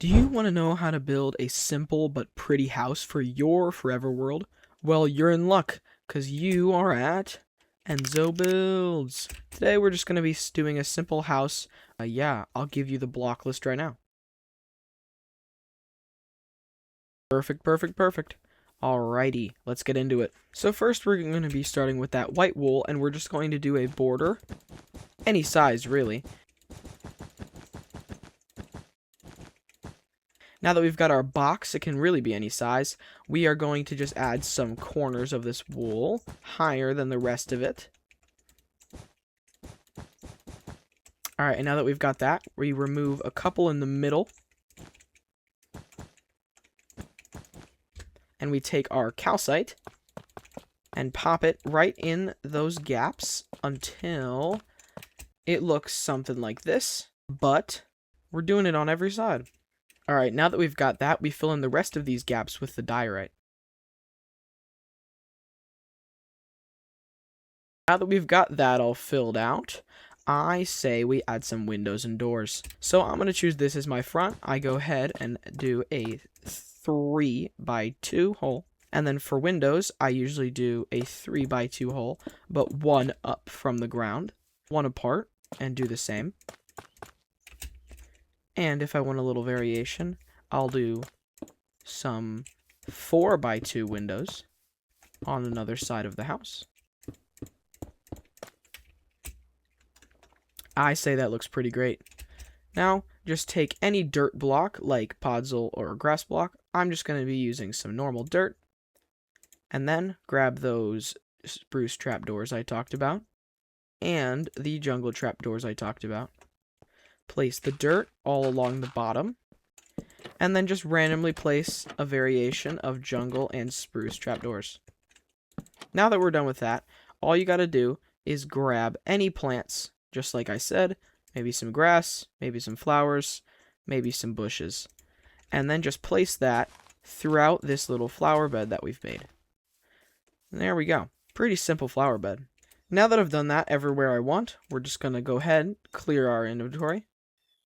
Do you want to know how to build a simple but pretty house for your forever world? Well, you're in luck, because you are at Enzo Builds. Today we're just going to be doing a simple house. Yeah, I'll give you the block list right now. Perfect, perfect, perfect. Alrighty, let's get into it. So first we're going to be starting with that white wool, and we're just going to do a border. Any size, really. Now that we've got our box, it can really be any size. We are going to just add some corners of this wool higher than the rest of it. Alright, and now that we've got that, we remove a couple in the middle. And we take our calcite and pop it right in those gaps until it looks something like this. But we're doing it on every side. Alright, now that we've got that, we fill in the rest of these gaps with the diorite. Now that we've got that all filled out, I say we add some windows and doors. So I'm going to choose this as my front. I go ahead and do a 3x2 hole. And then for windows, I usually do a 3x2 hole, but one up from the ground, one apart, and do the same. And if I want a little variation, I'll do some 4x2 windows on another side of the house. I say that looks pretty great. Now, just take any dirt block like podzol or a grass block. I'm just going to be using some normal dirt. And then grab those spruce trapdoors I talked about and the jungle trapdoors I talked about. Place the dirt all along the bottom, and then just randomly place a variation of jungle and spruce trapdoors. Now that we're done with that, all you got to do is grab any plants, just like I said, maybe some grass, maybe some flowers, maybe some bushes, and then just place that throughout this little flower bed that we've made. And there we go. Pretty simple flower bed. Now that I've done that everywhere I want, we're just going to go ahead, clear our inventory,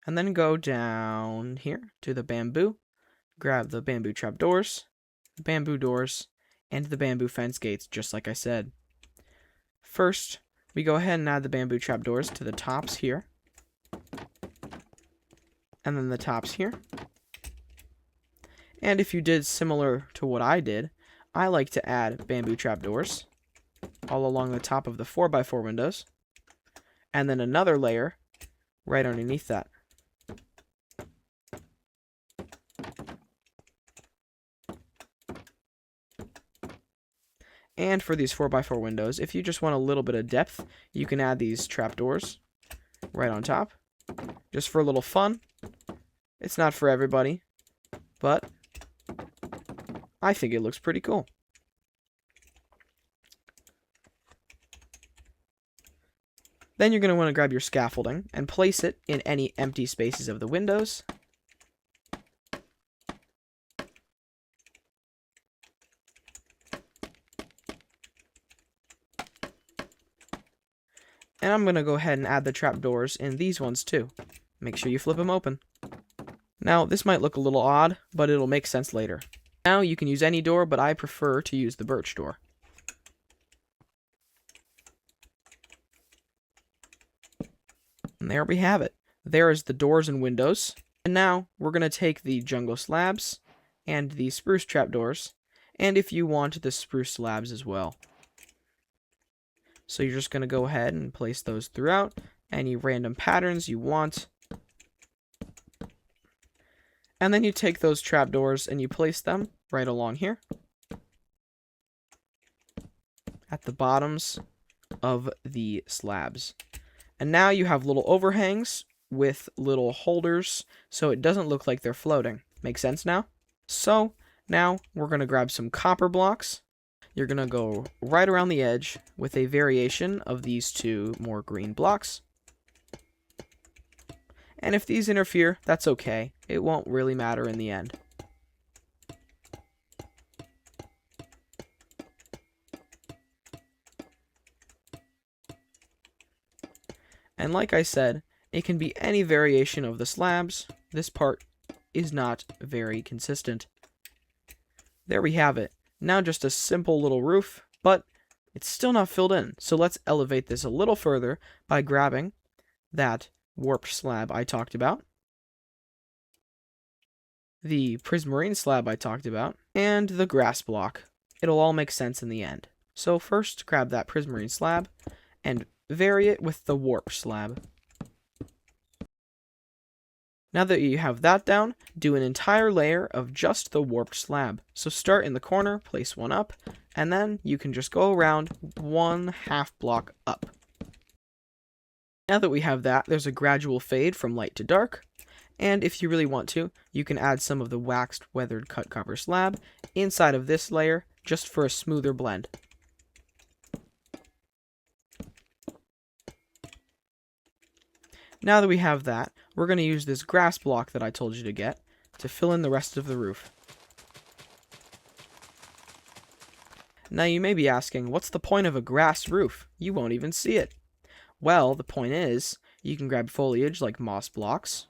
and then go down here to the bamboo, grab the bamboo trapdoors, the bamboo doors, and the bamboo fence gates, just like I said. First, we go ahead and add the bamboo trapdoors to the tops here, and then the tops here. And if you did similar to what I did, I like to add bamboo trapdoors all along the top of the 4x4 windows, and then another layer right underneath that. And for these 4x4 windows, if you just want a little bit of depth, you can add these trapdoors right on top, just for a little fun. It's not for everybody, but I think it looks pretty cool. Then you're going to want to grab your scaffolding and place it in any empty spaces of the windows. And I'm going to go ahead and add the trapdoors in these ones too. Make sure you flip them open. Now, this might look a little odd, but it'll make sense later. Now, you can use any door, but I prefer to use the birch door. And there we have it. There is the doors and windows. And now, we're going to take the jungle slabs and the spruce trapdoors, and if you want, the spruce slabs as well. So you're just going to go ahead and place those throughout any random patterns you want. And then you take those trapdoors and you place them right along here at the bottoms of the slabs. And now you have little overhangs with little holders so it doesn't look like they're floating. Make sense now? So now we're going to grab some copper blocks. You're going to go right around the edge with a variation of these two more green blocks. And if these interfere, that's okay. It won't really matter in the end. And like I said, it can be any variation of the slabs. This part is not very consistent. There we have it. Now just a simple little roof, but it's still not filled in. So let's elevate this a little further by grabbing that warped slab I talked about, the prismarine slab I talked about, and the grass block. It'll all make sense in the end. So first, grab that prismarine slab and vary it with the warp slab. Now that you have that down, do an entire layer of just the warped slab. So start in the corner, place one up, and then you can just go around 1/2 block up. Now that we have that, there's a gradual fade from light to dark, and if you really want to, you can add some of the waxed weathered cut copper slab inside of this layer just for a smoother blend. Now that we have that, we're going to use this grass block that I told you to get to fill in the rest of the roof. Now you may be asking, what's the point of a grass roof? You won't even see it. Well, the point is, you can grab foliage like moss blocks,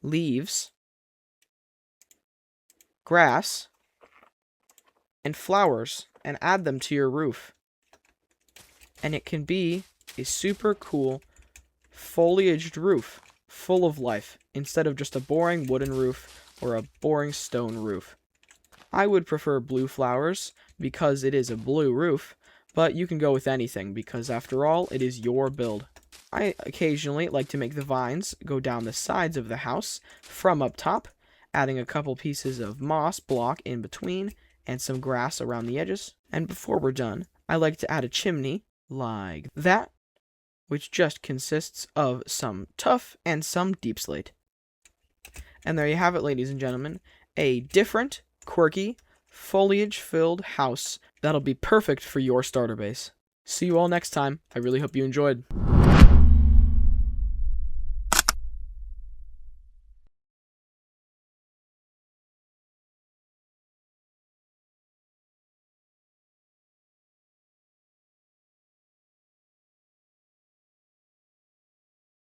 leaves, grass, and flowers, and add them to your roof. And it can be a super cool foliaged roof, full of life, instead of just a boring wooden roof or a boring stone roof. I would prefer blue flowers because it is a blue roof, but you can go with anything because after all, it is your build. I occasionally like to make the vines go down the sides of the house from up top, adding a couple pieces of moss block in between and some grass around the edges. And before we're done, I like to add a chimney like that, which just consists of some tuff and some deep slate. And there you have it, ladies and gentlemen, a different, quirky, foliage-filled house that'll be perfect for your starter base. See you all next time. I really hope you enjoyed.